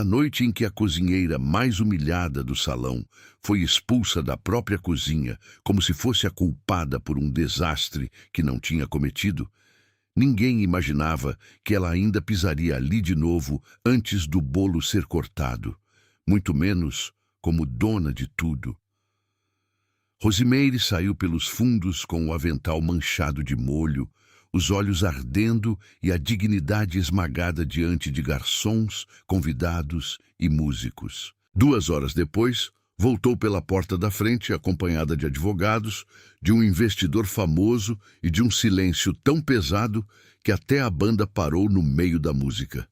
Na noite em que a cozinheira mais humilhada do salão foi expulsa da própria cozinha, como se fosse a culpada por um desastre que não tinha cometido, ninguém imaginava que ela ainda pisaria ali de novo antes do bolo ser cortado, muito menos como dona de tudo. Rosimeire saiu pelos fundos com o avental manchado de molho, os olhos ardendo e a dignidade esmagada diante de garçons, convidados e músicos. 2 horas depois, voltou pela porta da frente, acompanhada de advogados, de um investidor famoso e de um silêncio tão pesado que até a banda parou no meio da música.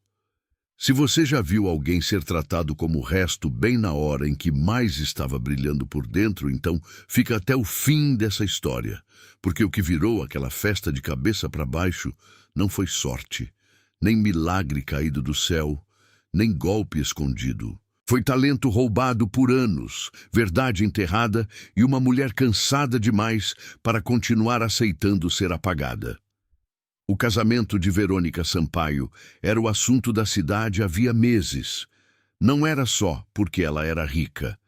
Se você já viu alguém ser tratado como o resto bem na hora em que mais estava brilhando por dentro, então fica até o fim dessa história, porque o que virou aquela festa de cabeça para baixo não foi sorte, nem milagre caído do céu, nem golpe escondido. Foi talento roubado por anos, verdade enterrada e uma mulher cansada demais para continuar aceitando ser apagada. O casamento de Verônica Sampaio era o assunto da cidade havia meses. Não era só porque ela era rica.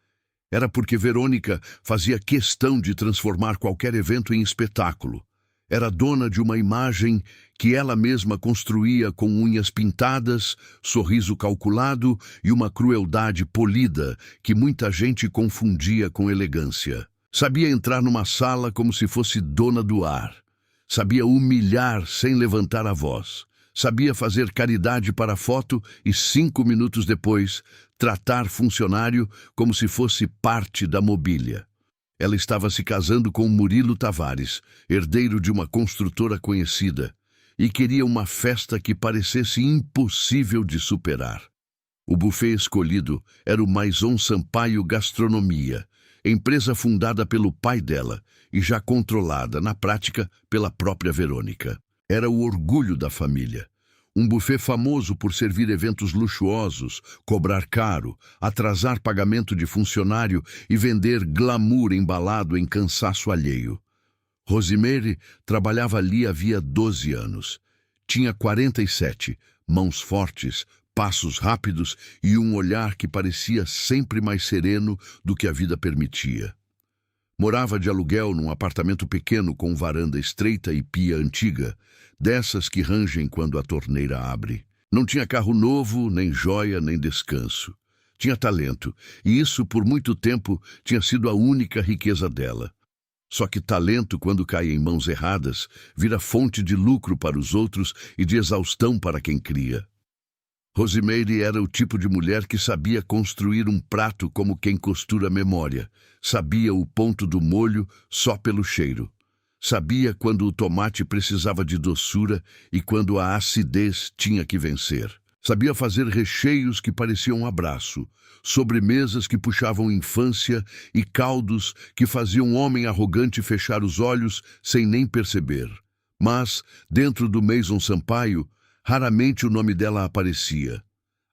Era porque Verônica fazia questão de transformar qualquer evento em espetáculo. Era dona de uma imagem que ela mesma construía com unhas pintadas, sorriso calculado e uma crueldade polida que muita gente confundia com elegância. Sabia entrar numa sala como se fosse dona do ar. Sabia humilhar sem levantar a voz. Sabia fazer caridade para a foto e 5 minutos depois tratar funcionário como se fosse parte da mobília. Ela estava se casando com Murilo Tavares, herdeiro de uma construtora conhecida, e queria uma festa que parecesse impossível de superar. O buffet escolhido era o Maison Sampaio Gastronomia, empresa fundada pelo pai dela e já controlada, na prática, pela própria Verônica. Era o orgulho da família. Um buffet famoso por servir eventos luxuosos, cobrar caro, atrasar pagamento de funcionário e vender glamour embalado em cansaço alheio. Rosimeire trabalhava ali havia 12 anos. Tinha 47, mãos fortes, passos rápidos e um olhar que parecia sempre mais sereno do que a vida permitia. Morava de aluguel num apartamento pequeno com varanda estreita e pia antiga, dessas que rangem quando a torneira abre. Não tinha carro novo, nem joia, nem descanso. Tinha talento, e isso por muito tempo tinha sido a única riqueza dela. Só que talento, quando cai em mãos erradas, vira fonte de lucro para os outros e de exaustão para quem cria. Rosimeire era o tipo de mulher que sabia construir um prato como quem costura memória. Sabia o ponto do molho só pelo cheiro. Sabia quando o tomate precisava de doçura e quando a acidez tinha que vencer. Sabia fazer recheios que pareciam um abraço, sobremesas que puxavam infância e caldos que faziam um homem arrogante fechar os olhos sem nem perceber. Mas, dentro do Maison Sampaio, raramente o nome dela aparecia.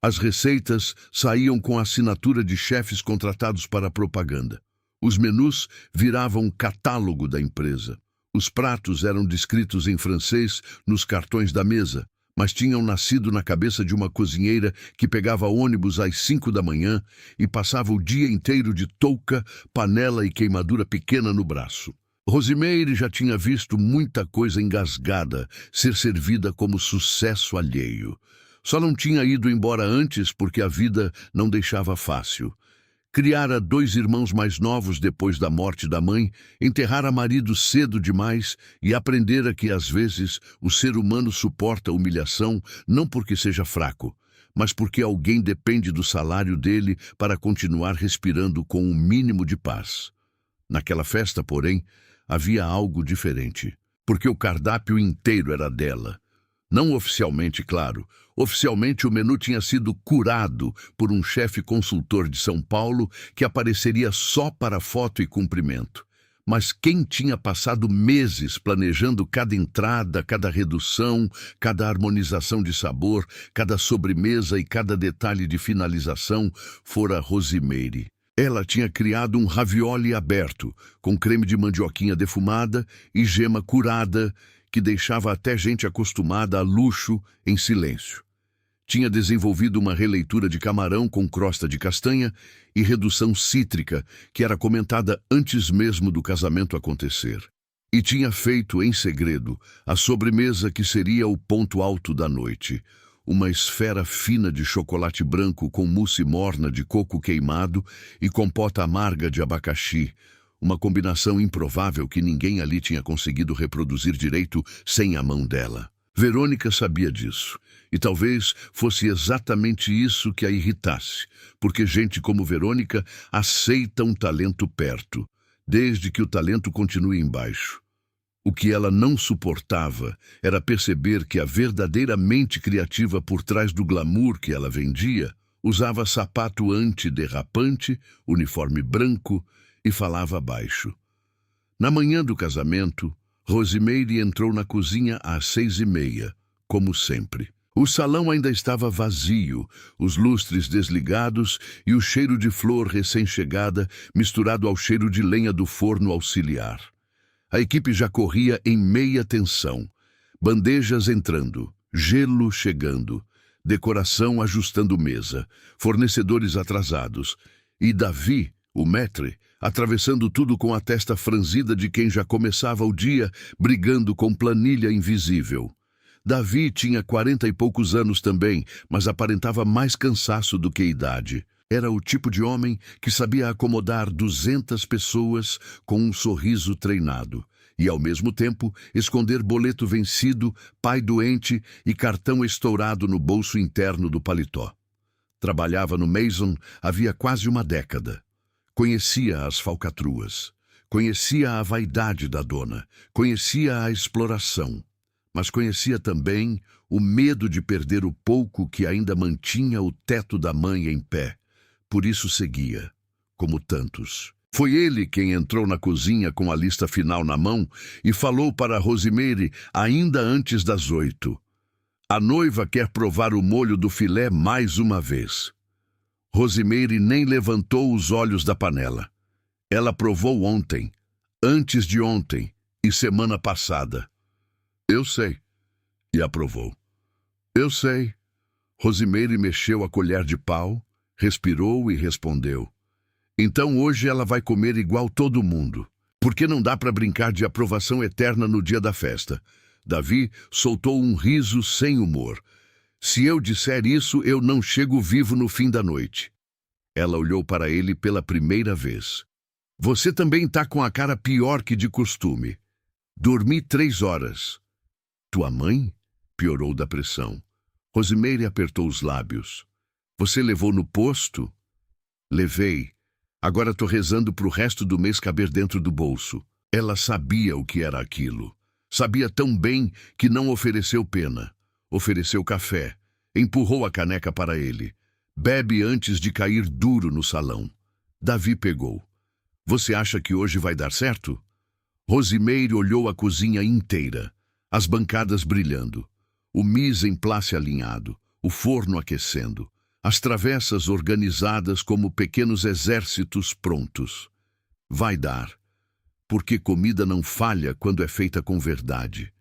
As receitas saíam com a assinatura de chefes contratados para a propaganda. Os menus viravam um catálogo da empresa. Os pratos eram descritos em francês nos cartões da mesa, mas tinham nascido na cabeça de uma cozinheira que pegava ônibus às 5 da manhã e passava o dia inteiro de touca, panela e queimadura pequena no braço. Rosimeire já tinha visto muita coisa engasgada ser servida como sucesso alheio. Só não tinha ido embora antes porque a vida não deixava fácil. Criara 2 irmãos mais novos depois da morte da mãe, enterrara marido cedo demais e aprendera que, às vezes, o ser humano suporta humilhação não porque seja fraco, mas porque alguém depende do salário dele para continuar respirando com um mínimo de paz. Naquela festa, porém, havia algo diferente, porque o cardápio inteiro era dela. Não oficialmente, claro. Oficialmente o menu tinha sido curado por um chefe consultor de São Paulo que apareceria só para foto e cumprimento. Mas quem tinha passado meses planejando cada entrada, cada redução, cada harmonização de sabor, cada sobremesa e cada detalhe de finalização fora Rosimeire. Ela tinha criado um ravioli aberto, com creme de mandioquinha defumada e gema curada, que deixava até gente acostumada a luxo em silêncio. Tinha desenvolvido uma releitura de camarão com crosta de castanha e redução cítrica, que era comentada antes mesmo do casamento acontecer. E tinha feito, em segredo, a sobremesa que seria o ponto alto da noite. Uma esfera fina de chocolate branco com mousse morna de coco queimado e compota amarga de abacaxi. Uma combinação improvável que ninguém ali tinha conseguido reproduzir direito sem a mão dela. Verônica sabia disso, e talvez fosse exatamente isso que a irritasse, porque gente como Verônica aceita um talento perto, desde que o talento continue embaixo. O que ela não suportava era perceber que a verdadeira mente criativa por trás do glamour que ela vendia usava sapato antiderrapante, uniforme branco e falava baixo. Na manhã do casamento, Rosimeire entrou na cozinha às 6h30, como sempre. O salão ainda estava vazio, os lustres desligados e o cheiro de flor recém-chegada misturado ao cheiro de lenha do forno auxiliar. A equipe já corria em meia tensão. Bandejas entrando, gelo chegando, decoração ajustando mesa, fornecedores atrasados. E Davi, o maître, atravessando tudo com a testa franzida de quem já começava o dia brigando com planilha invisível. Davi tinha 40 e poucos anos também, mas aparentava mais cansaço do que idade. Era o tipo de homem que sabia acomodar 200 pessoas com um sorriso treinado e, ao mesmo tempo, esconder boleto vencido, pai doente e cartão estourado no bolso interno do paletó. Trabalhava no Maison havia quase uma década. Conhecia as falcatruas, conhecia a vaidade da dona, conhecia a exploração, mas conhecia também o medo de perder o pouco que ainda mantinha o teto da mãe em pé. Por isso seguia, como tantos. Foi ele quem entrou na cozinha com a lista final na mão e falou para Rosimeire ainda antes das 8. A noiva quer provar o molho do filé mais uma vez. Rosimeire nem levantou os olhos da panela. Ela provou ontem, antes de ontem e semana passada. Eu sei. E aprovou. Eu sei. Rosimeire mexeu a colher de pau, respirou e respondeu. Então hoje ela vai comer igual todo mundo. Porque não dá para brincar de aprovação eterna no dia da festa. Davi soltou um riso sem humor. Se eu disser isso, eu não chego vivo no fim da noite. Ela olhou para ele pela primeira vez. Você também tá com a cara pior que de costume. Dormi 3 horas. Tua mãe? Piorou da pressão. Rosimeire apertou os lábios. Você levou no posto? Levei. Agora tô rezando pro resto do mês caber dentro do bolso. Ela sabia o que era aquilo. Sabia tão bem que não ofereceu pena. Ofereceu café. Empurrou a caneca para ele. Bebe antes de cair duro no salão. Davi pegou. Você acha que hoje vai dar certo? Rosimeire olhou a cozinha inteira. As bancadas brilhando. O mise en place alinhado. O forno aquecendo. As travessas organizadas como pequenos exércitos prontos. Vai dar. Porque comida não falha quando é feita com verdade.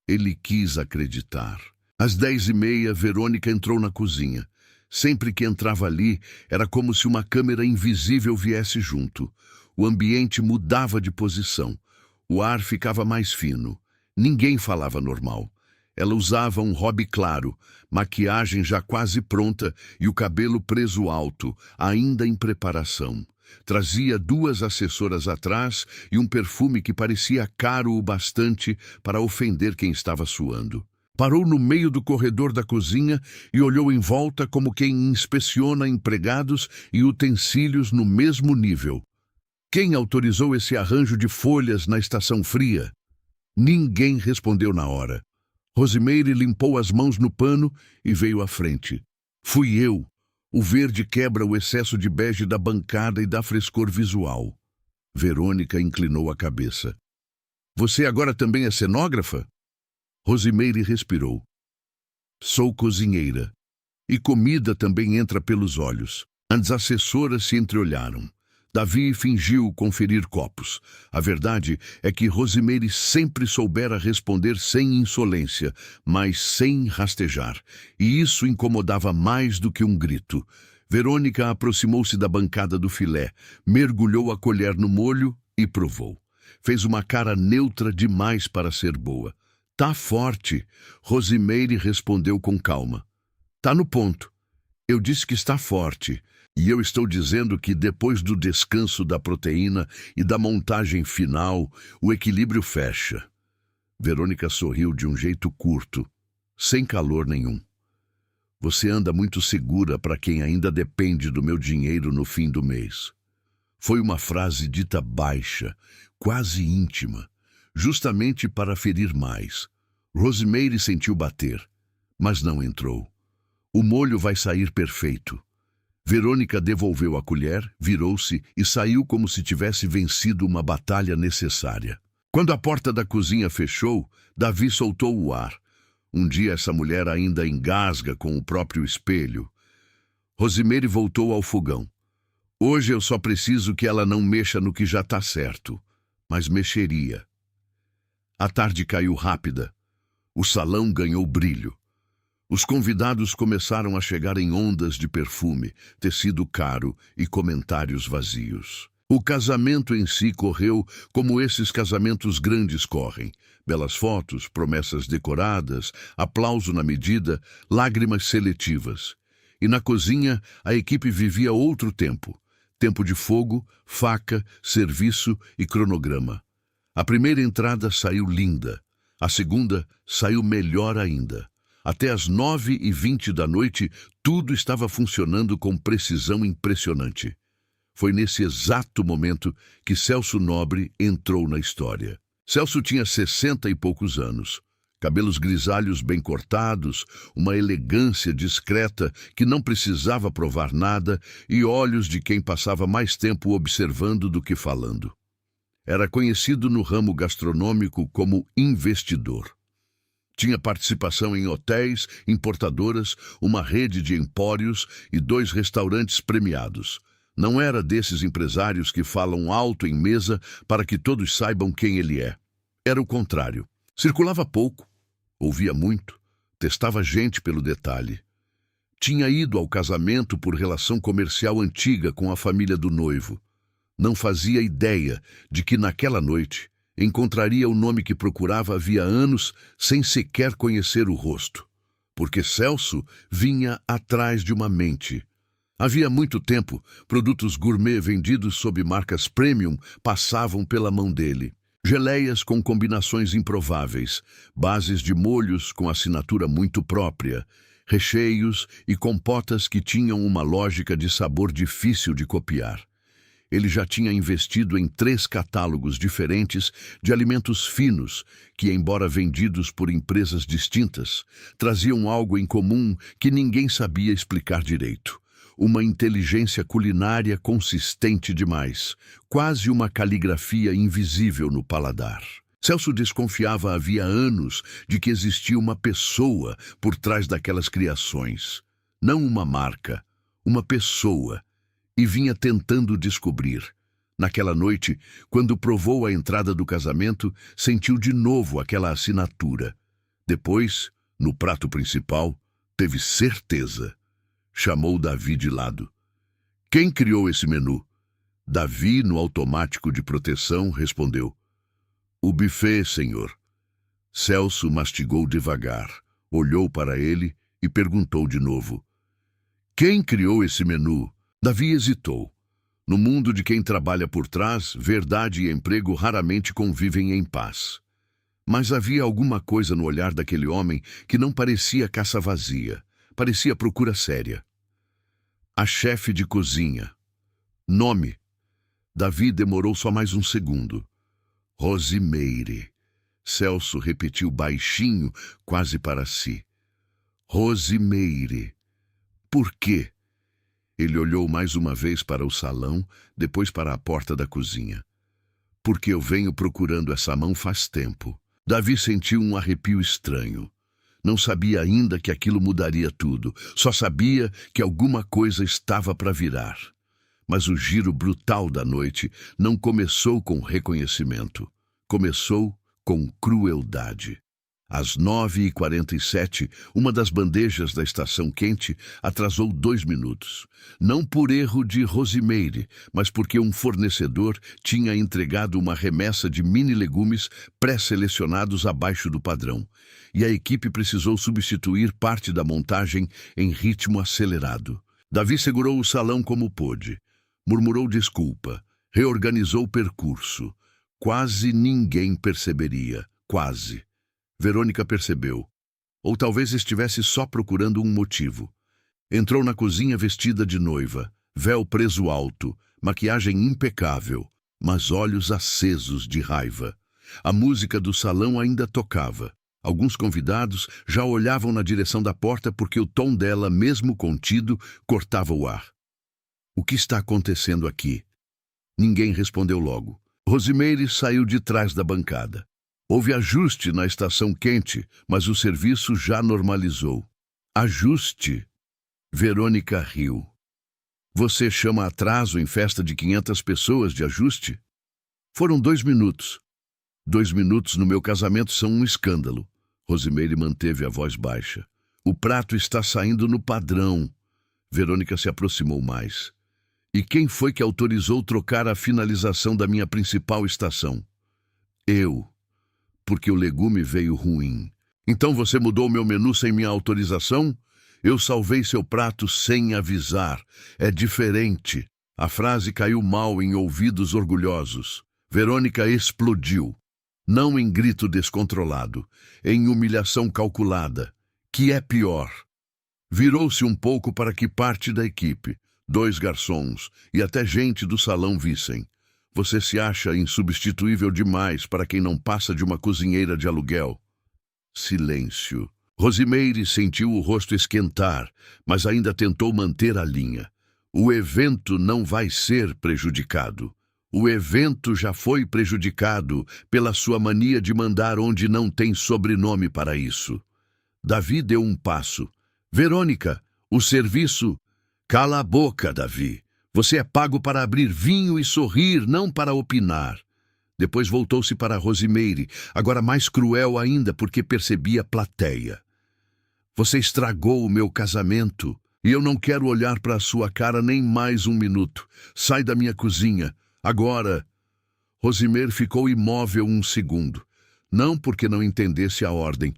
Ele quis acreditar. Às 10h30, Verônica entrou na cozinha. Sempre que entrava ali, era como se uma câmera invisível viesse junto. O ambiente mudava de posição. O ar ficava mais fino. Ninguém falava normal. Ela usava um hobby claro, maquiagem já quase pronta e o cabelo preso alto, ainda em preparação. Trazia 2 assessoras atrás e um perfume que parecia caro o bastante para ofender quem estava suando. Parou no meio do corredor da cozinha e olhou em volta como quem inspeciona empregados e utensílios no mesmo nível. Quem autorizou esse arranjo de folhas na estação fria? Ninguém respondeu na hora. Rosimeire limpou as mãos no pano e veio à frente. Fui eu. O verde quebra o excesso de bege da bancada e dá frescor visual. Verônica inclinou a cabeça. Você agora também é cenógrafa? Rosimeire respirou. Sou cozinheira. E comida também entra pelos olhos. As assessoras se entreolharam. Davi fingiu conferir copos. A verdade é que Rosimeire sempre soubera responder sem insolência, mas sem rastejar, e isso incomodava mais do que um grito. Verônica aproximou-se da bancada do filé, mergulhou a colher no molho e provou. Fez uma cara neutra demais para ser boa. "Tá forte", Rosimeire respondeu com calma. "Tá no ponto. Eu disse que está forte. E eu estou dizendo que depois do descanso da proteína e da montagem final, o equilíbrio fecha." Verônica sorriu de um jeito curto, sem calor nenhum. "Você anda muito segura para quem ainda depende do meu dinheiro no fim do mês." Foi uma frase dita baixa, quase íntima, justamente para ferir mais. Rosimeire sentiu bater, mas não entrou. "O molho vai sair perfeito." Verônica devolveu a colher, virou-se e saiu como se tivesse vencido uma batalha necessária. Quando a porta da cozinha fechou, Davi soltou o ar. Um dia essa mulher ainda engasga com o próprio espelho. Rosimeire voltou ao fogão. "Hoje eu só preciso que ela não mexa no que já está certo." Mas mexeria. A tarde caiu rápida. O salão ganhou brilho. Os convidados começaram a chegar em ondas de perfume, tecido caro e comentários vazios. O casamento em si correu como esses casamentos grandes correm. Belas fotos, promessas decoradas, aplauso na medida, lágrimas seletivas. E na cozinha, a equipe vivia outro tempo. Tempo de fogo, faca, serviço e cronograma. A primeira entrada saiu linda. A segunda saiu melhor ainda. Até às 9h20 da noite, tudo estava funcionando com precisão impressionante. Foi nesse exato momento que Celso Nobre entrou na história. Celso tinha 60 e poucos anos. Cabelos grisalhos bem cortados, uma elegância discreta que não precisava provar nada e olhos de quem passava mais tempo observando do que falando. Era conhecido no ramo gastronômico como investidor. Tinha participação em hotéis, importadoras, uma rede de empórios e 2 restaurantes premiados. Não era desses empresários que falam alto em mesa para que todos saibam quem ele é. Era o contrário. Circulava pouco, ouvia muito, testava gente pelo detalhe. Tinha ido ao casamento por relação comercial antiga com a família do noivo. Não fazia ideia de que naquela noite encontraria o nome que procurava havia anos sem sequer conhecer o rosto. Porque Celso vinha atrás de uma mente. Havia muito tempo, produtos gourmet vendidos sob marcas premium passavam pela mão dele. Geleias com combinações improváveis, bases de molhos com assinatura muito própria, recheios e compotas que tinham uma lógica de sabor difícil de copiar. Ele já tinha investido em 3 catálogos diferentes de alimentos finos que, embora vendidos por empresas distintas, traziam algo em comum que ninguém sabia explicar direito. Uma inteligência culinária consistente demais, quase uma caligrafia invisível no paladar. Celso desconfiava havia anos de que existia uma pessoa por trás daquelas criações. Não uma marca, uma pessoa. E vinha tentando descobrir. Naquela noite, quando provou a entrada do casamento, sentiu de novo aquela assinatura. Depois, no prato principal, teve certeza. Chamou Davi de lado. "Quem criou esse menu?" Davi, no automático de proteção, respondeu. "O buffet, senhor." Celso mastigou devagar, olhou para ele e perguntou de novo. "Quem criou esse menu?" Davi hesitou. No mundo de quem trabalha por trás, verdade e emprego raramente convivem em paz. Mas havia alguma coisa no olhar daquele homem que não parecia caça vazia, parecia procura séria. A chefe de cozinha. Nome. Davi demorou só mais um segundo. Rosimeire. Celso repetiu baixinho, quase para si. Rosimeire. Por quê? Ele olhou mais uma vez para o salão, depois para a porta da cozinha. "Porque eu venho procurando essa mão faz tempo." Davi sentiu um arrepio estranho. Não sabia ainda que aquilo mudaria tudo, só sabia que alguma coisa estava para virar. Mas o giro brutal da noite não começou com reconhecimento. Começou com crueldade. Às 9h47, uma das bandejas da estação quente atrasou 2 minutos. Não por erro de Rosimeire, mas porque um fornecedor tinha entregado uma remessa de mini-legumes pré-selecionados abaixo do padrão. E a equipe precisou substituir parte da montagem em ritmo acelerado. Davi segurou o salão como pôde. Murmurou desculpa. Reorganizou o percurso. Quase ninguém perceberia. Quase. Verônica percebeu. Ou talvez estivesse só procurando um motivo. Entrou na cozinha vestida de noiva, véu preso alto, maquiagem impecável, mas olhos acesos de raiva. A música do salão ainda tocava. Alguns convidados já olhavam na direção da porta porque o tom dela, mesmo contido, cortava o ar. O que está acontecendo aqui? Ninguém respondeu logo. Rosimeire saiu de trás da bancada. Houve ajuste na estação quente, mas o serviço já normalizou. Ajuste? Verônica riu. Você chama atraso em festa de 500 pessoas de ajuste? Foram 2 minutos. 2 minutos no meu casamento são um escândalo. Rosimeire manteve a voz baixa. O prato está saindo no padrão. Verônica se aproximou mais. E quem foi que autorizou trocar a finalização da minha principal estação? Eu. Porque o legume veio ruim. Então você mudou meu menu sem minha autorização? Eu salvei seu prato sem avisar. É diferente. A frase caiu mal em ouvidos orgulhosos. Verônica explodiu. Não em grito descontrolado, em humilhação calculada, que é pior. Virou-se um pouco para que parte da equipe, 2 garçons e até gente do salão vissem. Você se acha insubstituível demais para quem não passa de uma cozinheira de aluguel. Silêncio. Rosimeire sentiu o rosto esquentar, mas ainda tentou manter a linha. O evento não vai ser prejudicado. O evento já foi prejudicado pela sua mania de mandar onde não tem sobrenome para isso. Davi deu um passo. Verônica, o serviço... Cala a boca, Davi. Você é pago para abrir vinho e sorrir, não para opinar. Depois voltou-se para Rosimeire, agora mais cruel ainda porque percebia a plateia. Você estragou o meu casamento e eu não quero olhar para a sua cara nem mais 1 minuto. Sai da minha cozinha. Agora. Rosimeire ficou imóvel 1 segundo. Não porque não entendesse a ordem,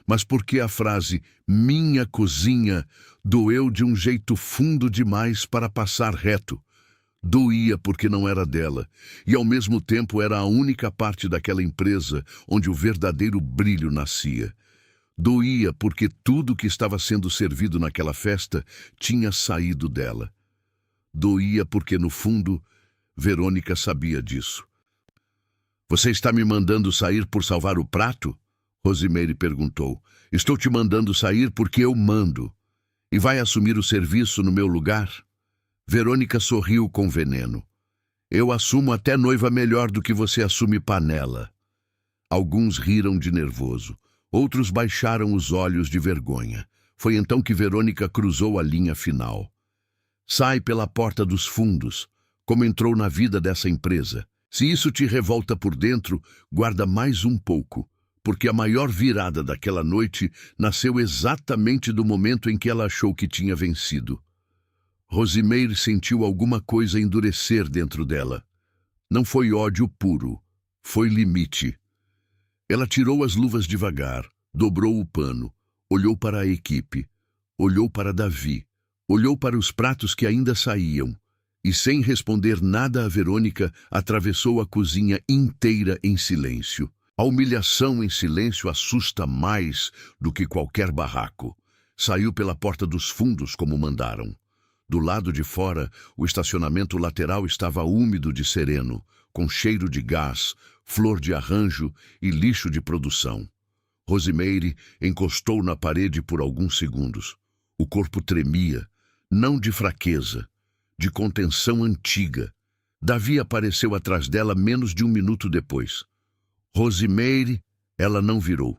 mas porque a frase minha cozinha doeu de um jeito fundo demais para passar reto. Doía porque não era dela, e ao mesmo tempo era a única parte daquela empresa onde o verdadeiro brilho nascia. Doía porque tudo que estava sendo servido naquela festa tinha saído dela. Doía porque, no fundo, Verônica sabia disso. Você está me mandando sair por salvar o prato? Rosimeire perguntou. Estou te mandando sair porque eu mando. E vai assumir o serviço no meu lugar? Verônica sorriu com veneno. Eu assumo até noiva melhor do que você assume panela. Alguns riram de nervoso. Outros baixaram os olhos de vergonha. Foi então que Verônica cruzou a linha final. Sai pela porta dos fundos, como entrou na vida dessa empresa. Se isso te revolta por dentro, guarda mais um pouco, porque a maior virada daquela noite nasceu exatamente do momento em que ela achou que tinha vencido. Rosimeire sentiu alguma coisa endurecer dentro dela. Não foi ódio puro, foi limite. Ela tirou as luvas devagar, dobrou o pano, olhou para a equipe, olhou para Davi, olhou para os pratos que ainda saíam, e sem responder nada a Verônica, atravessou a cozinha inteira em silêncio. A humilhação em silêncio assusta mais do que qualquer barraco. Saiu pela porta dos fundos como mandaram. Do lado de fora, o estacionamento lateral estava úmido de sereno, com cheiro de gás, flor de arranjo e lixo de produção. Rosimeire encostou na parede por alguns segundos. O corpo tremia, não de fraqueza, de contenção antiga. Davi apareceu atrás dela menos de 1 minuto depois. Rosimeire, ela não virou.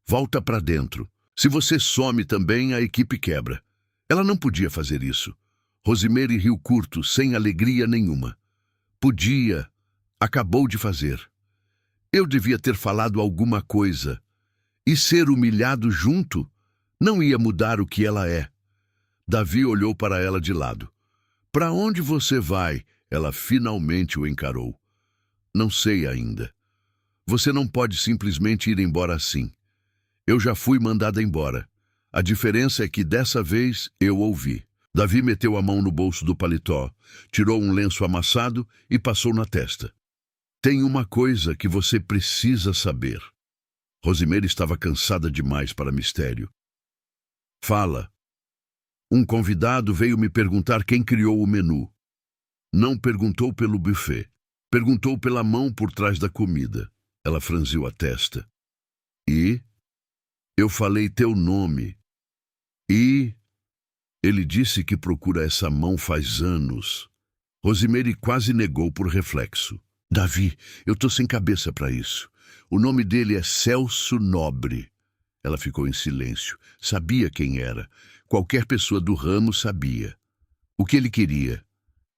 Volta para dentro. Se você some também, a equipe quebra. Ela não podia fazer isso. Rosimeire riu curto, sem alegria nenhuma. Podia. Acabou de fazer. Eu devia ter falado alguma coisa. E ser humilhado junto não ia mudar o que ela é. Davi olhou para ela de lado. Para onde você vai? Ela finalmente o encarou. Não sei ainda. Você não pode simplesmente ir embora assim. Eu já fui mandada embora. A diferença é que dessa vez eu ouvi. Davi meteu a mão no bolso do paletó, tirou um lenço amassado e passou na testa. Tem uma coisa que você precisa saber. Rosimeire estava cansada demais para mistério. Fala. Um convidado veio me perguntar quem criou o menu. Não perguntou pelo buffet. Perguntou pela mão por trás da comida. Ela franziu a testa. E? Eu falei teu nome. E? Ele disse que procura essa mão faz anos. Rosimeire quase negou por reflexo. Davi, eu tô sem cabeça para isso. O nome dele é Celso Nobre. Ela ficou em silêncio. Sabia quem era. Qualquer pessoa do ramo sabia. O que ele queria?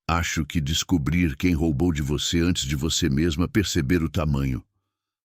Acho que descobrir quem roubou de você antes de você mesma perceber o tamanho.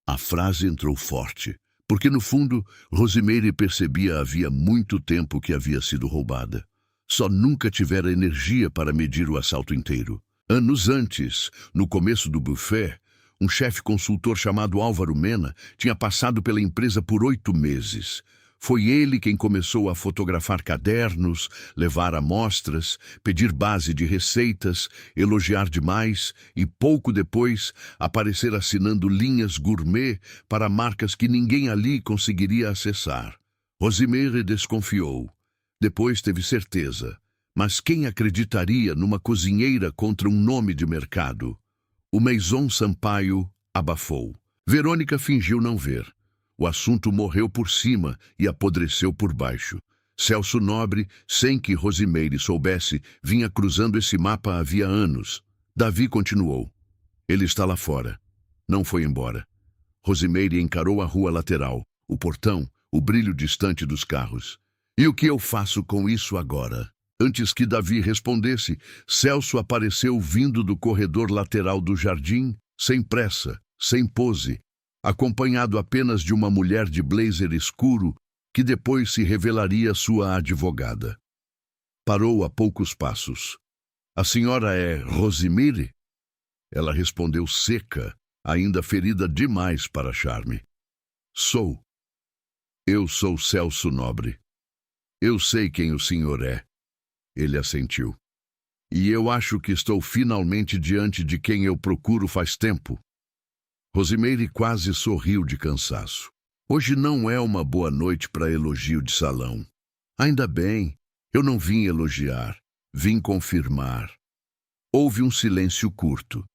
A frase entrou forte, porque no fundo, Rosimeire percebia havia muito tempo que havia sido roubada. Só nunca tivera energia para medir o assalto inteiro. Anos antes, no começo do buffet, um chefe consultor chamado Álvaro Mena tinha passado pela empresa por 8 meses. Foi ele quem começou a fotografar cadernos, levar amostras, pedir base de receitas, elogiar demais e, pouco depois, aparecer assinando linhas gourmet para marcas que ninguém ali conseguiria acessar. Rosimeire desconfiou. Depois teve certeza. Mas quem acreditaria numa cozinheira contra um nome de mercado? O Maison Sampaio abafou. Verônica fingiu não ver. O assunto morreu por cima e apodreceu por baixo. Celso Nobre, sem que Rosimeire soubesse, vinha cruzando esse mapa havia anos. Davi continuou. Ele está lá fora. Não foi embora. Rosimeire encarou a rua lateral, o portão, o brilho distante dos carros. E o que eu faço com isso agora? Antes que Davi respondesse, Celso apareceu vindo do corredor lateral do jardim, sem pressa, sem pose, acompanhado apenas de uma mulher de blazer escuro, que depois se revelaria sua advogada. Parou a poucos passos. A senhora é Rosimeire? Ela respondeu seca, ainda ferida demais para charme. Sou. Eu sou Celso Nobre. Eu sei quem o senhor é. Ele assentiu. E eu acho que estou finalmente diante de quem eu procuro faz tempo. Rosimeire quase sorriu de cansaço. Hoje não é uma boa noite para elogio de salão. Ainda bem, eu não vim elogiar, vim confirmar. Houve um silêncio curto.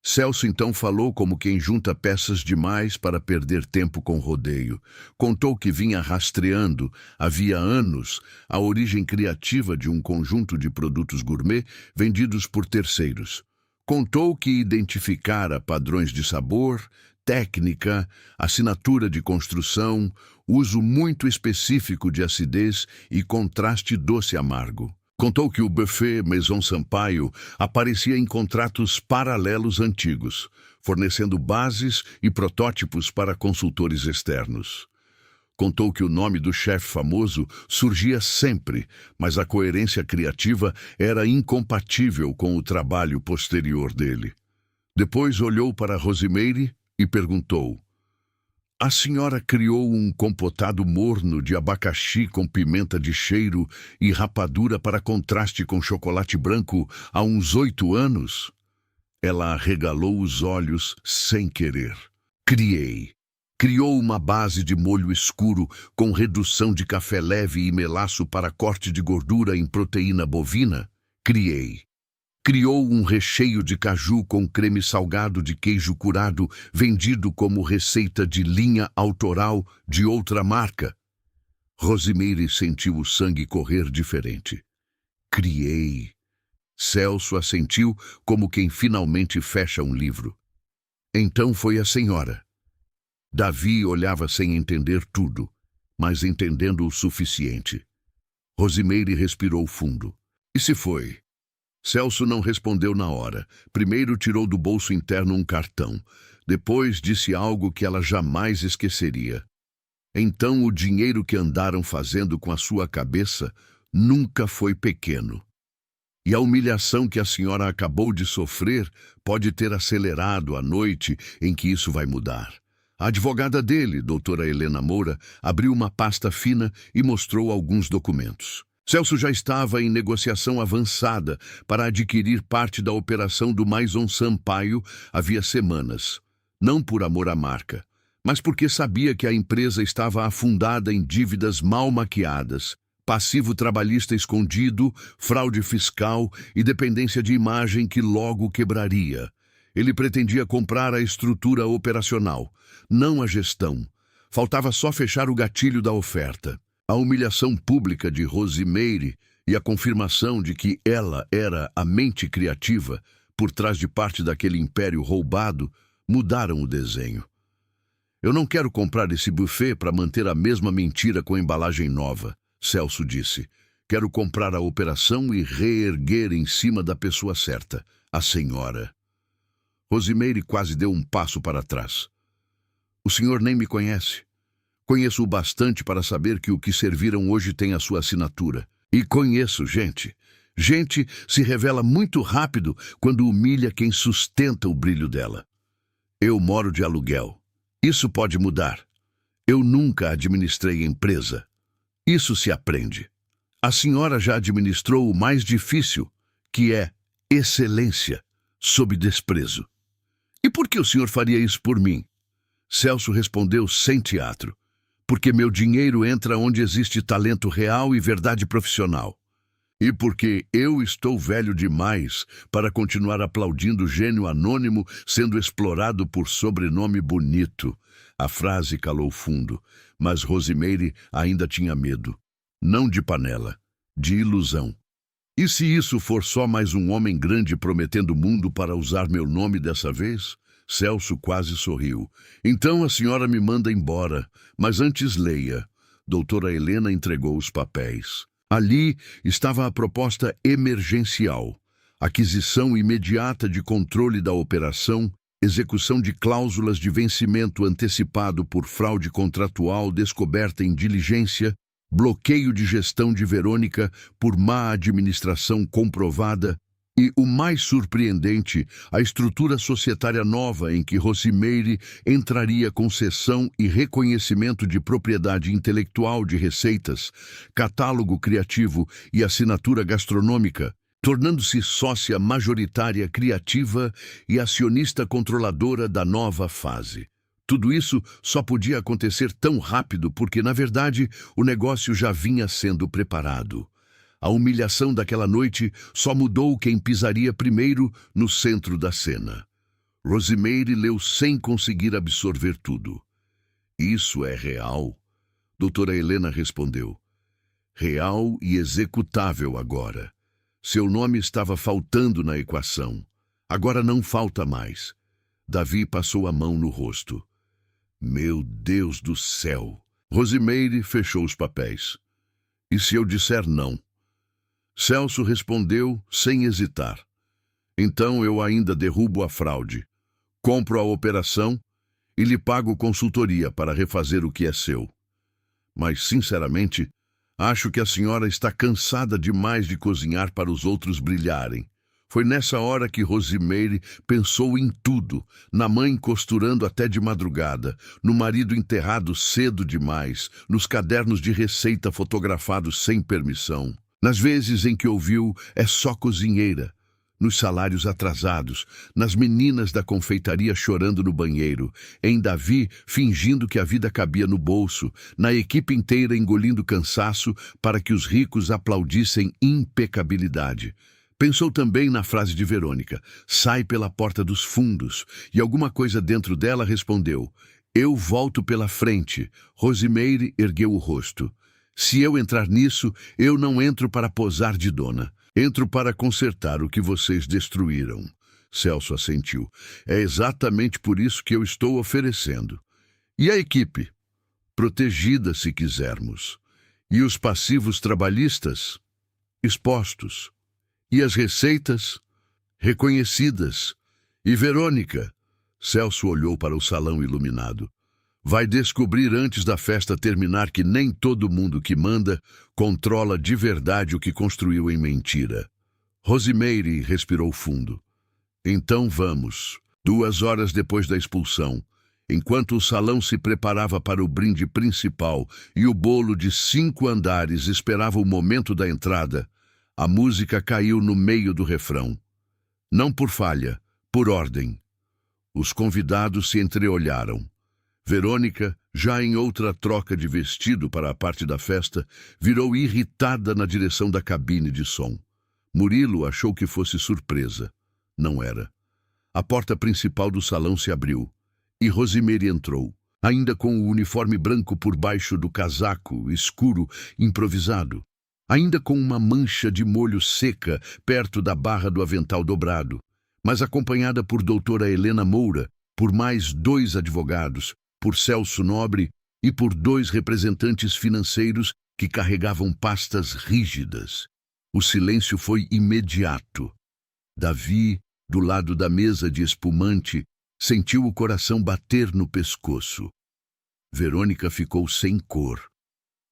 Celso então falou como quem junta peças demais para perder tempo com rodeio. Contou que vinha rastreando, havia anos, a origem criativa de um conjunto de produtos gourmet vendidos por terceiros. Contou que identificara padrões de sabor, técnica, assinatura de construção, uso muito específico de acidez e contraste doce-amargo. Contou que o buffet Maison Sampaio aparecia em contratos paralelos antigos, fornecendo bases e protótipos para consultores externos. Contou que o nome do chefe famoso surgia sempre, mas a coerência criativa era incompatível com o trabalho posterior dele. Depois olhou para Rosimeire e perguntou: a senhora criou um compotado morno de abacaxi com pimenta de cheiro e rapadura para contraste com chocolate branco há uns 8 anos? Ela arregalou os olhos sem querer. Criei. Criou uma base de molho escuro com redução de café leve e melaço para corte de gordura em proteína bovina? Criei. Criou um recheio de caju com creme salgado de queijo curado, vendido como receita de linha autoral de outra marca. Rosimeire sentiu o sangue correr diferente. Criei. Celso assentiu como quem finalmente fecha um livro. Então foi a senhora. Davi olhava sem entender tudo, mas entendendo o suficiente. Rosimeire respirou fundo. E se foi? Celso não respondeu na hora. Primeiro tirou do bolso interno um cartão. Depois disse algo que ela jamais esqueceria. Então o dinheiro que andaram fazendo com a sua cabeça nunca foi pequeno. E a humilhação que a senhora acabou de sofrer pode ter acelerado a noite em que isso vai mudar. A advogada dele, doutora Helena Moura, abriu uma pasta fina e mostrou alguns documentos. Celso já estava em negociação avançada para adquirir parte da operação do Maison Sampaio havia semanas. Não por amor à marca, mas porque sabia que a empresa estava afundada em dívidas mal maquiadas, passivo trabalhista escondido, fraude fiscal e dependência de imagem que logo quebraria. Ele pretendia comprar a estrutura operacional, não a gestão. Faltava só fechar o gatilho da oferta. A humilhação pública de Rosimeire e a confirmação de que ela era a mente criativa por trás de parte daquele império roubado mudaram o desenho. Eu não quero comprar esse buffet para manter a mesma mentira com embalagem nova, Celso disse. Quero comprar a operação e reerguer em cima da pessoa certa, a senhora. Rosimeire quase deu um passo para trás. O senhor nem me conhece. Conheço o bastante para saber que o que serviram hoje tem a sua assinatura. E conheço gente. Gente se revela muito rápido quando humilha quem sustenta o brilho dela. Eu moro de aluguel. Isso pode mudar. Eu nunca administrei empresa. Isso se aprende. A senhora já administrou o mais difícil, que é excelência, sob desprezo. E por que o senhor faria isso por mim? Celso respondeu sem teatro. Porque meu dinheiro entra onde existe talento real e verdade profissional. E porque eu estou velho demais para continuar aplaudindo gênio anônimo sendo explorado por sobrenome bonito. A frase calou fundo, mas Rosimeire ainda tinha medo. Não de panela, de ilusão. E se isso for só mais um homem grande prometendo o mundo para usar meu nome dessa vez? Celso quase sorriu. Então a senhora me manda embora, mas antes leia. Doutora Helena entregou os papéis. Ali estava a proposta emergencial, aquisição imediata de controle da operação, execução de cláusulas de vencimento antecipado por fraude contratual descoberta em diligência, bloqueio de gestão de Verônica por má administração comprovada e, o mais surpreendente, a estrutura societária nova em que Rosimeire entraria com cessão e reconhecimento de propriedade intelectual de receitas, catálogo criativo e assinatura gastronômica, tornando-se sócia majoritária criativa e acionista controladora da nova fase. Tudo isso só podia acontecer tão rápido porque, na verdade, o negócio já vinha sendo preparado. A humilhação daquela noite só mudou quem pisaria primeiro no centro da cena. Rosimeire leu sem conseguir absorver tudo. Isso é real? Doutora Helena respondeu. Real e executável agora. Seu nome estava faltando na equação. Agora não falta mais. Davi passou a mão no rosto. Meu Deus do céu! Rosimeire fechou os papéis. E se eu disser não? Celso respondeu sem hesitar. Então eu ainda derrubo a fraude, compro a operação e lhe pago consultoria para refazer o que é seu. Mas, sinceramente, acho que a senhora está cansada demais de cozinhar para os outros brilharem. Foi nessa hora que Rosimeire pensou em tudo, na mãe costurando até de madrugada, no marido enterrado cedo demais, nos cadernos de receita fotografados sem permissão. Nas vezes em que ouviu é só cozinheira, nos salários atrasados, nas meninas da confeitaria chorando no banheiro, em Davi fingindo que a vida cabia no bolso, na equipe inteira engolindo cansaço para que os ricos aplaudissem impecabilidade. Pensou também na frase de Verônica, sai pela porta dos fundos, e alguma coisa dentro dela respondeu, eu volto pela frente. Rosimeire ergueu o rosto. Se eu entrar nisso, eu não entro para posar de dona. Entro para consertar o que vocês destruíram. Celso assentiu. É exatamente por isso que eu estou oferecendo. E a equipe? Protegida, se quisermos. E os passivos trabalhistas? Expostos. E as receitas? Reconhecidas. E Verônica? Celso olhou para o salão iluminado. Vai descobrir antes da festa terminar que nem todo mundo que manda controla de verdade o que construiu em mentira. Rosimeire respirou fundo. Então vamos. 2 horas depois da expulsão, enquanto o salão se preparava para o brinde principal e o bolo de 5 andares esperava o momento da entrada, a música caiu no meio do refrão. Não por falha, por ordem. Os convidados se entreolharam. Verônica, já em outra troca de vestido para a parte da festa, virou irritada na direção da cabine de som. Murilo achou que fosse surpresa. Não era. A porta principal do salão se abriu e Rosimeire entrou, ainda com o uniforme branco por baixo do casaco escuro improvisado, ainda com uma mancha de molho seca perto da barra do avental dobrado, mas acompanhada por doutora Helena Moura, por mais 2 advogados, por Celso Nobre e por 2 representantes financeiros que carregavam pastas rígidas. O silêncio foi imediato. Davi, do lado da mesa de espumante, sentiu o coração bater no pescoço. Verônica ficou sem cor.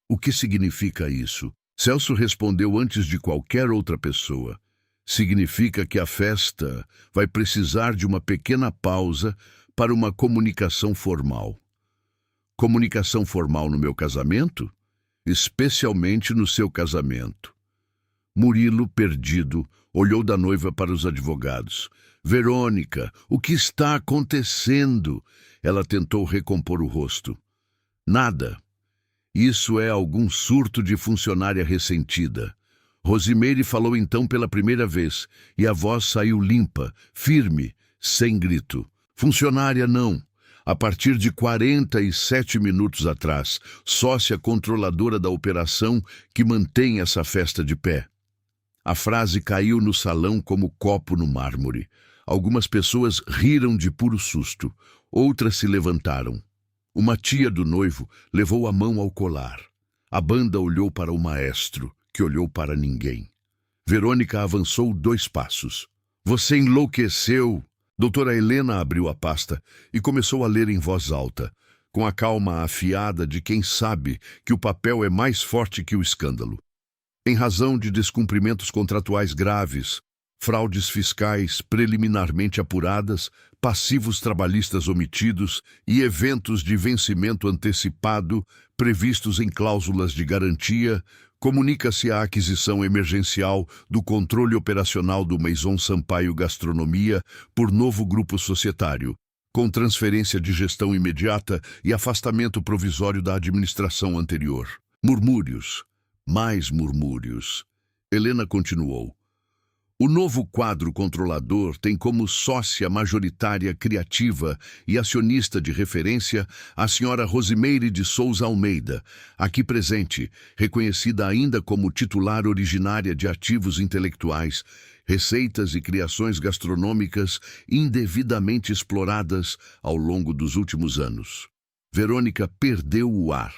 O que significa isso? Celso respondeu antes de qualquer outra pessoa. Significa que a festa vai precisar de uma pequena pausa para uma comunicação formal. Comunicação formal no meu casamento? Especialmente no seu casamento. Murilo, perdido, olhou da noiva para os advogados. Verônica, o que está acontecendo? Ela tentou recompor o rosto. Nada. Isso é algum surto de funcionária ressentida. Rosimeire falou então pela primeira vez, e a voz saiu limpa, firme, sem grito. Funcionária não. A partir de 47 minutos atrás, sócia controladora da operação que mantém essa festa de pé. A frase caiu no salão como copo no mármore. Algumas pessoas riram de puro susto, outras se levantaram. Uma tia do noivo levou a mão ao colar. A banda olhou para o maestro, que olhou para ninguém. Verônica avançou 2 passos. Você enlouqueceu! Doutora Helena abriu a pasta e começou a ler em voz alta, com a calma afiada de quem sabe que o papel é mais forte que o escândalo. Em razão de descumprimentos contratuais graves, fraudes fiscais preliminarmente apuradas, passivos trabalhistas omitidos e eventos de vencimento antecipado previstos em cláusulas de garantia, comunica-se a aquisição emergencial do controle operacional do Maison Sampaio Gastronomia por novo grupo societário, com transferência de gestão imediata e afastamento provisório da administração anterior. Murmúrios. Mais murmúrios. Helena continuou. O novo quadro controlador tem como sócia majoritária criativa e acionista de referência a senhora Rosimeire de Souza Almeida, aqui presente, reconhecida ainda como titular originária de ativos intelectuais, receitas e criações gastronômicas indevidamente exploradas ao longo dos últimos anos. Verônica perdeu o ar.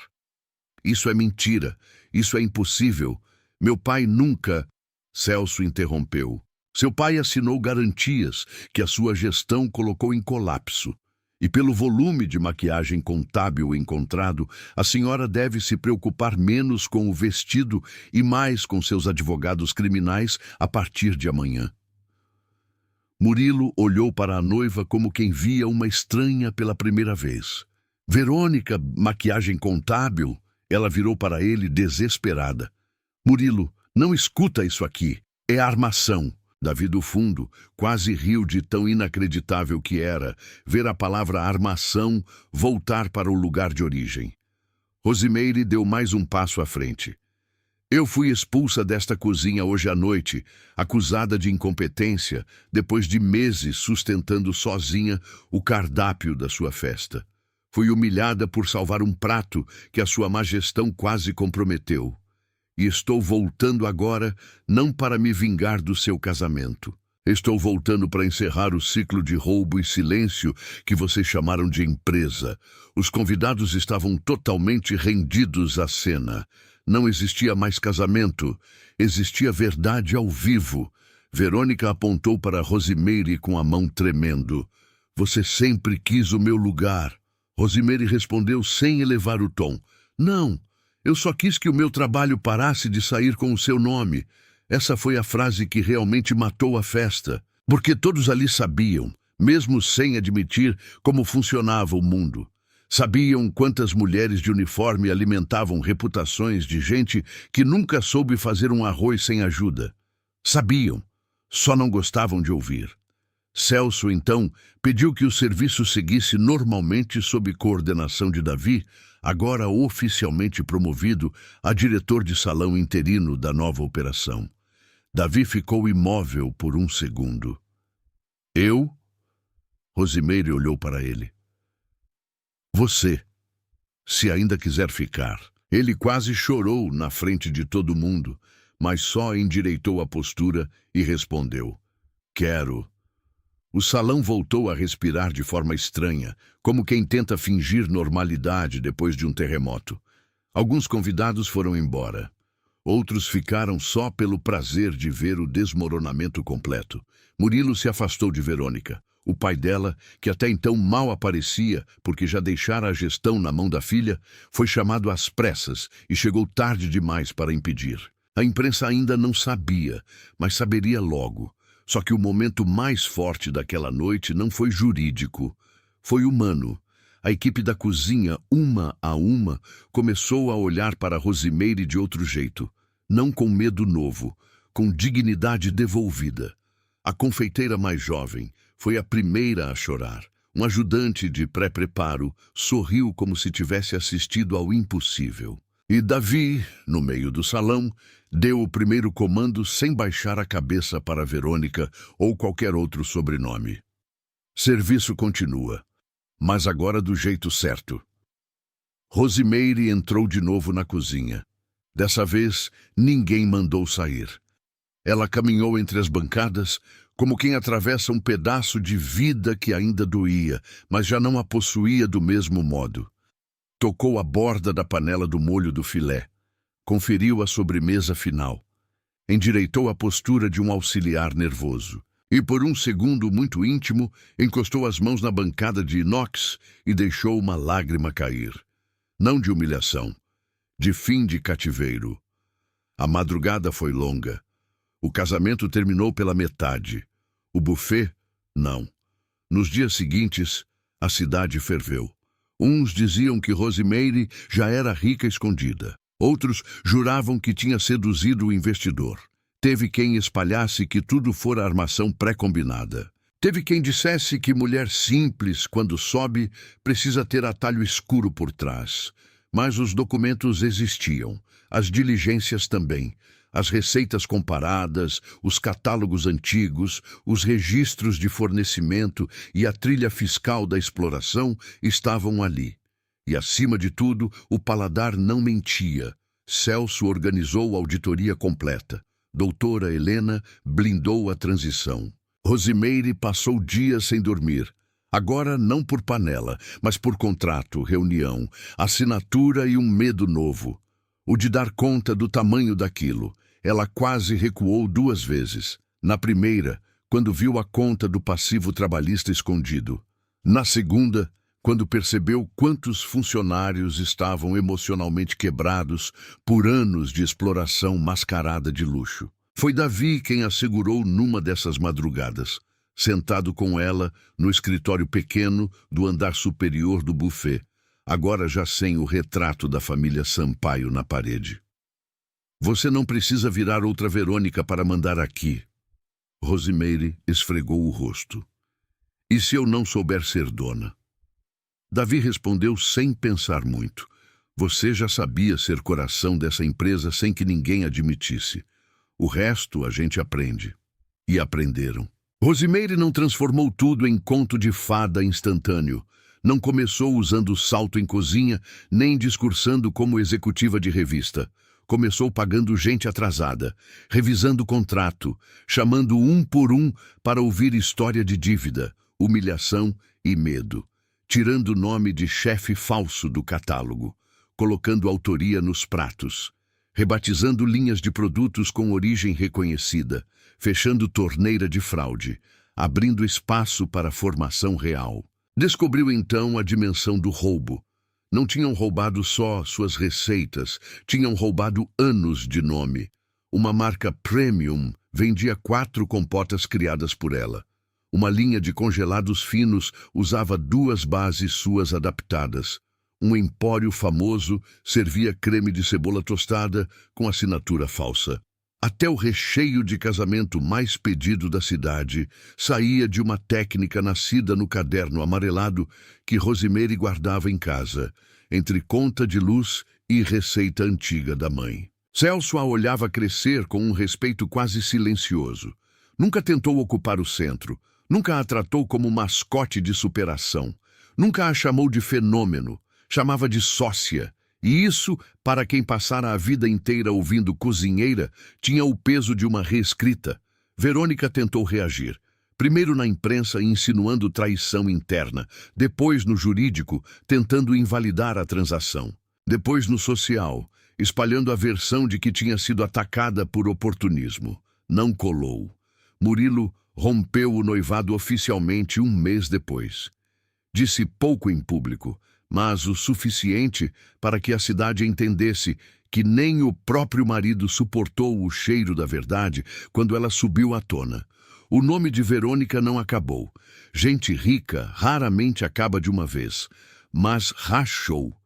Isso é mentira, isso é impossível. Meu pai nunca... Celso interrompeu. Seu pai assinou garantias que a sua gestão colocou em colapso. E pelo volume de maquiagem contábil encontrado, a senhora deve se preocupar menos com o vestido e mais com seus advogados criminais a partir de amanhã. Murilo olhou para a noiva como quem via uma estranha pela primeira vez. Verônica, maquiagem contábil? Ela virou para ele desesperada. Murilo, não escuta isso aqui. É armação. Davi do fundo quase riu de tão inacreditável que era ver a palavra armação voltar para o lugar de origem. Rosimeire deu mais um passo à frente. Eu fui expulsa desta cozinha hoje à noite, acusada de incompetência, depois de meses sustentando sozinha o cardápio da sua festa. Fui humilhada por salvar um prato que a sua má gestão quase comprometeu. E estou voltando agora não para me vingar do seu casamento. Estou voltando para encerrar o ciclo de roubo e silêncio que vocês chamaram de empresa. Os convidados estavam totalmente rendidos à cena. Não existia mais casamento. Existia verdade ao vivo. Verônica apontou para Rosimeire com a mão tremendo. Você sempre quis o meu lugar. Rosimeire respondeu sem elevar o tom. Não, eu só quis que o meu trabalho parasse de sair com o seu nome. Essa foi a frase que realmente matou a festa. Porque todos ali sabiam, mesmo sem admitir, como funcionava o mundo. Sabiam quantas mulheres de uniforme alimentavam reputações de gente que nunca soube fazer um arroz sem ajuda. Sabiam, só não gostavam de ouvir. Celso, então, pediu que o serviço seguisse normalmente sob coordenação de Davi, agora oficialmente promovido a diretor de salão interino da nova operação. Davi ficou imóvel por um segundo. Eu? Rosimeire olhou para ele. Você, se ainda quiser ficar. Ele quase chorou na frente de todo mundo, mas só endireitou a postura e respondeu. Quero. O salão voltou a respirar de forma estranha, como quem tenta fingir normalidade depois de um terremoto. Alguns convidados foram embora. Outros ficaram só pelo prazer de ver o desmoronamento completo. Murilo se afastou de Verônica. O pai dela, que até então mal aparecia porque já deixara a gestão na mão da filha, foi chamado às pressas e chegou tarde demais para impedir. A imprensa ainda não sabia, mas saberia logo. Só que o momento mais forte daquela noite não foi jurídico, foi humano. A equipe da cozinha, uma a uma, começou a olhar para Rosimeire de outro jeito, não com medo novo, com dignidade devolvida. A confeiteira mais jovem foi a primeira a chorar. Um ajudante de pré-preparo sorriu como se tivesse assistido ao impossível. E Davi, no meio do salão, deu o primeiro comando sem baixar a cabeça para Verônica ou qualquer outro sobrenome. Serviço continua, mas agora do jeito certo. Rosimeire entrou de novo na cozinha. Dessa vez, ninguém mandou sair. Ela caminhou entre as bancadas, como quem atravessa um pedaço de vida que ainda doía, mas já não a possuía do mesmo modo. Tocou a borda da panela do molho do filé. Conferiu a sobremesa final. Endireitou a postura de um auxiliar nervoso. E por um segundo muito íntimo, encostou as mãos na bancada de inox e deixou uma lágrima cair. Não de humilhação, de fim de cativeiro. A madrugada foi longa. O casamento terminou pela metade. O buffet, não. Nos dias seguintes, a cidade ferveu. Uns diziam que Rosimeire já era rica escondida. Outros juravam que tinha seduzido o investidor. Teve quem espalhasse que tudo fora armação pré-combinada. Teve quem dissesse que mulher simples, quando sobe, precisa ter atalho escuro por trás. Mas os documentos existiam, as diligências também, as receitas comparadas, os catálogos antigos, os registros de fornecimento e a trilha fiscal da exploração estavam ali. E, acima de tudo, o paladar não mentia. Celso organizou a auditoria completa. Doutora Helena blindou a transição. Rosimeire passou dias sem dormir. Agora não por panela, mas por contrato, reunião, assinatura e um medo novo. O de dar conta do tamanho daquilo. Ela quase recuou 2 vezes. Na primeira, quando viu a conta do passivo trabalhista escondido. Na segunda, quando percebeu quantos funcionários estavam emocionalmente quebrados por anos de exploração mascarada de luxo. Foi Davi quem a segurou numa dessas madrugadas, sentado com ela no escritório pequeno do andar superior do buffet, agora já sem o retrato da família Sampaio na parede. Você não precisa virar outra Verônica para mandar aqui. Rosimeire esfregou o rosto. E se eu não souber ser dona? Davi respondeu sem pensar muito. Você já sabia ser coração dessa empresa sem que ninguém admitisse. O resto a gente aprende. E aprenderam. Rosimeire não transformou tudo em conto de fada instantâneo. Não começou usando salto em cozinha, nem discursando como executiva de revista. Começou pagando gente atrasada, revisando o contrato, chamando um por um para ouvir história de dívida, humilhação e medo. Tirando o nome de chefe falso do catálogo, colocando autoria nos pratos, rebatizando linhas de produtos com origem reconhecida, fechando torneira de fraude, abrindo espaço para a formação real. Descobriu então a dimensão do roubo. Não tinham roubado só suas receitas, tinham roubado anos de nome. Uma marca premium vendia 4 compotas criadas por ela. Uma linha de congelados finos usava 2 bases suas adaptadas. Um empório famoso servia creme de cebola tostada com assinatura falsa. Até o recheio de casamento mais pedido da cidade saía de uma técnica nascida no caderno amarelado que Rosimeire guardava em casa, entre conta de luz e receita antiga da mãe. Celso a olhava crescer com um respeito quase silencioso. Nunca tentou ocupar o centro, nunca a tratou como mascote de superação, nunca a chamou de fenômeno, chamava de sócia. E isso, para quem passara a vida inteira ouvindo cozinheira, tinha o peso de uma reescrita. Verônica tentou reagir. Primeiro na imprensa, insinuando traição interna. Depois no jurídico, tentando invalidar a transação. Depois no social, espalhando a versão de que tinha sido atacada por oportunismo. Não colou. Murilo rompeu o noivado oficialmente 1 mês depois. Disse pouco em público, mas o suficiente para que a cidade entendesse que nem o próprio marido suportou o cheiro da verdade quando ela subiu à tona. O nome de Verônica não acabou. Gente rica raramente acaba de uma vez, mas rachou.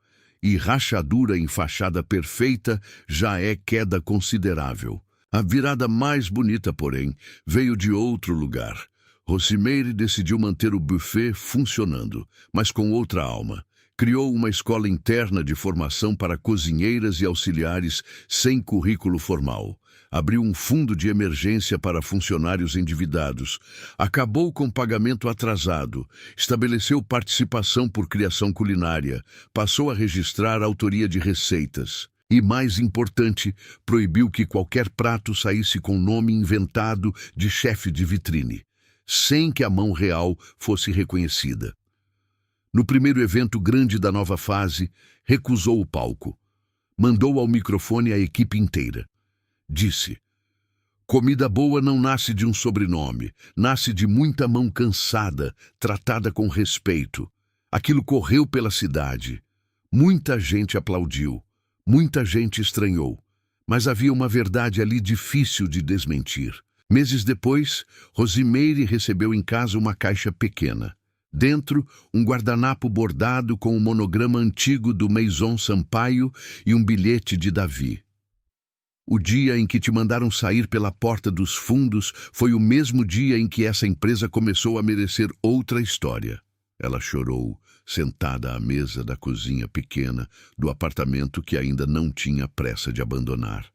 E rachadura em fachada perfeita já é queda considerável. A virada mais bonita, porém, veio de outro lugar. Rosimeire decidiu manter o buffet funcionando, mas com outra alma. Criou uma escola interna de formação para cozinheiras e auxiliares sem currículo formal. Abriu um fundo de emergência para funcionários endividados. Acabou com pagamento atrasado. Estabeleceu participação por criação culinária. Passou a registrar a autoria de receitas. E, mais importante, proibiu que qualquer prato saísse com nome inventado de chefe de vitrine, sem que a mão real fosse reconhecida. No primeiro evento grande da nova fase, recusou o palco. Mandou ao microfone a equipe inteira. Disse: comida boa não nasce de um sobrenome, nasce de muita mão cansada, tratada com respeito. Aquilo correu pela cidade. Muita gente aplaudiu, muita gente estranhou. Mas havia uma verdade ali difícil de desmentir. Meses depois, Rosimeire recebeu em casa uma caixa pequena. Dentro, um guardanapo bordado com o monograma antigo do Maison Sampaio e um bilhete de Davi. O dia em que te mandaram sair pela porta dos fundos foi o mesmo dia em que essa empresa começou a merecer outra história. Ela chorou, sentada à mesa da cozinha pequena do apartamento que ainda não tinha pressa de abandonar.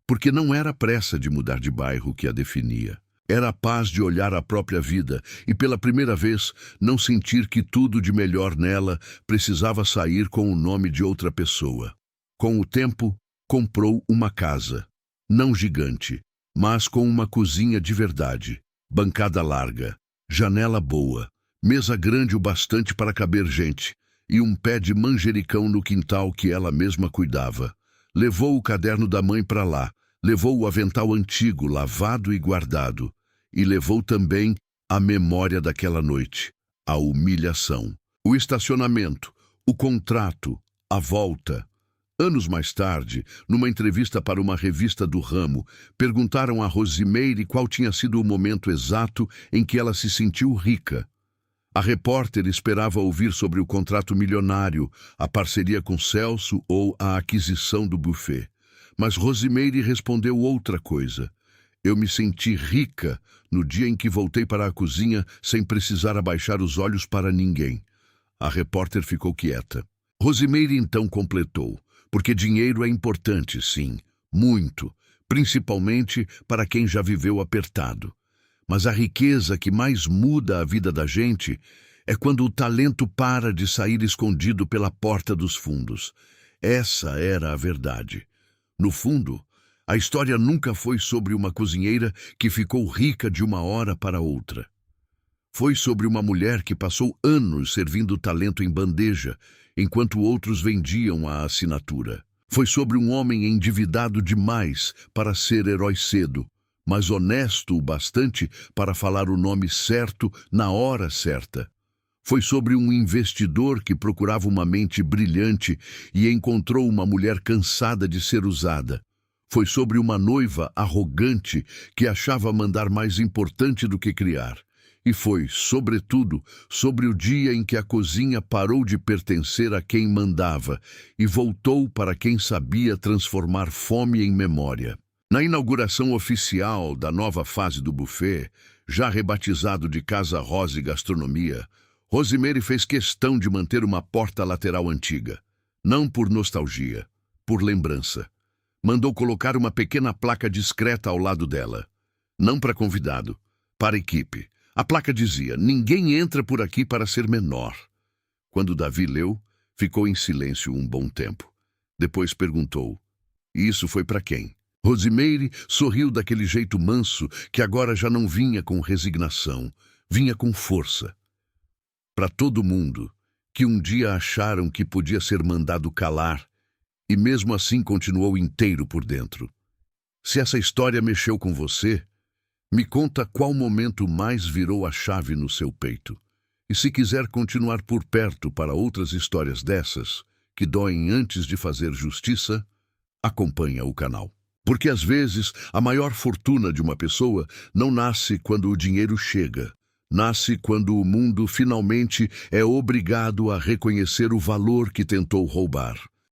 Porque não era a pressa de mudar de bairro que a definia. Era a paz de olhar a própria vida e, pela primeira vez, não sentir que tudo de melhor nela precisava sair com o nome de outra pessoa. Com o tempo, comprou uma casa, não gigante, mas com uma cozinha de verdade, bancada larga, janela boa, mesa grande o bastante para caber gente e um pé de manjericão no quintal que ela mesma cuidava. Levou o caderno da mãe para lá, levou o avental antigo, lavado e guardado, e levou também a memória daquela noite, a humilhação, o estacionamento, o contrato, a volta. Anos mais tarde, numa entrevista para uma revista do ramo, perguntaram a Rosimeire qual tinha sido o momento exato em que ela se sentiu rica. A repórter esperava ouvir sobre o contrato milionário, a parceria com Celso ou a aquisição do buffet. Mas Rosimeire respondeu outra coisa. Eu me senti rica no dia em que voltei para a cozinha sem precisar abaixar os olhos para ninguém. A repórter ficou quieta. Rosimeire então completou. Porque dinheiro é importante, sim, muito, principalmente para quem já viveu apertado. Mas a riqueza que mais muda a vida da gente é quando o talento para de sair escondido pela porta dos fundos. Essa era a verdade. No fundo, a história nunca foi sobre uma cozinheira que ficou rica de uma hora para outra. Foi sobre uma mulher que passou anos servindo o talento em bandeja, enquanto outros vendiam a assinatura. Foi sobre um homem endividado demais para ser herói cedo, mas honesto o bastante para falar o nome certo na hora certa. Foi sobre um investidor que procurava uma mente brilhante e encontrou uma mulher cansada de ser usada. Foi sobre uma noiva arrogante que achava mandar mais importante do que criar. E foi, sobretudo, sobre o dia em que a cozinha parou de pertencer a quem mandava e voltou para quem sabia transformar fome em memória. Na inauguração oficial da nova fase do buffet, já rebatizado de Casa Rosa e Gastronomia, Rosemary fez questão de manter uma porta lateral antiga. Não por nostalgia, por lembrança. Mandou colocar uma pequena placa discreta ao lado dela. Não para convidado, para a equipe. A placa dizia: ninguém entra por aqui para ser menor. Quando Davi leu, ficou em silêncio um bom tempo. Depois perguntou: isso foi para quem? Rosemary sorriu daquele jeito manso que agora já não vinha com resignação, vinha com força. Para todo mundo, que um dia acharam que podia ser mandado calar, e mesmo assim continuou inteiro por dentro. Se essa história mexeu com você, me conta qual momento mais virou a chave no seu peito. E se quiser continuar por perto para outras histórias dessas, que doem antes de fazer justiça, acompanha o canal. Porque às vezes a maior fortuna de uma pessoa não nasce quando o dinheiro chega. Nasce quando o mundo finalmente é obrigado a reconhecer o valor que tentou roubar.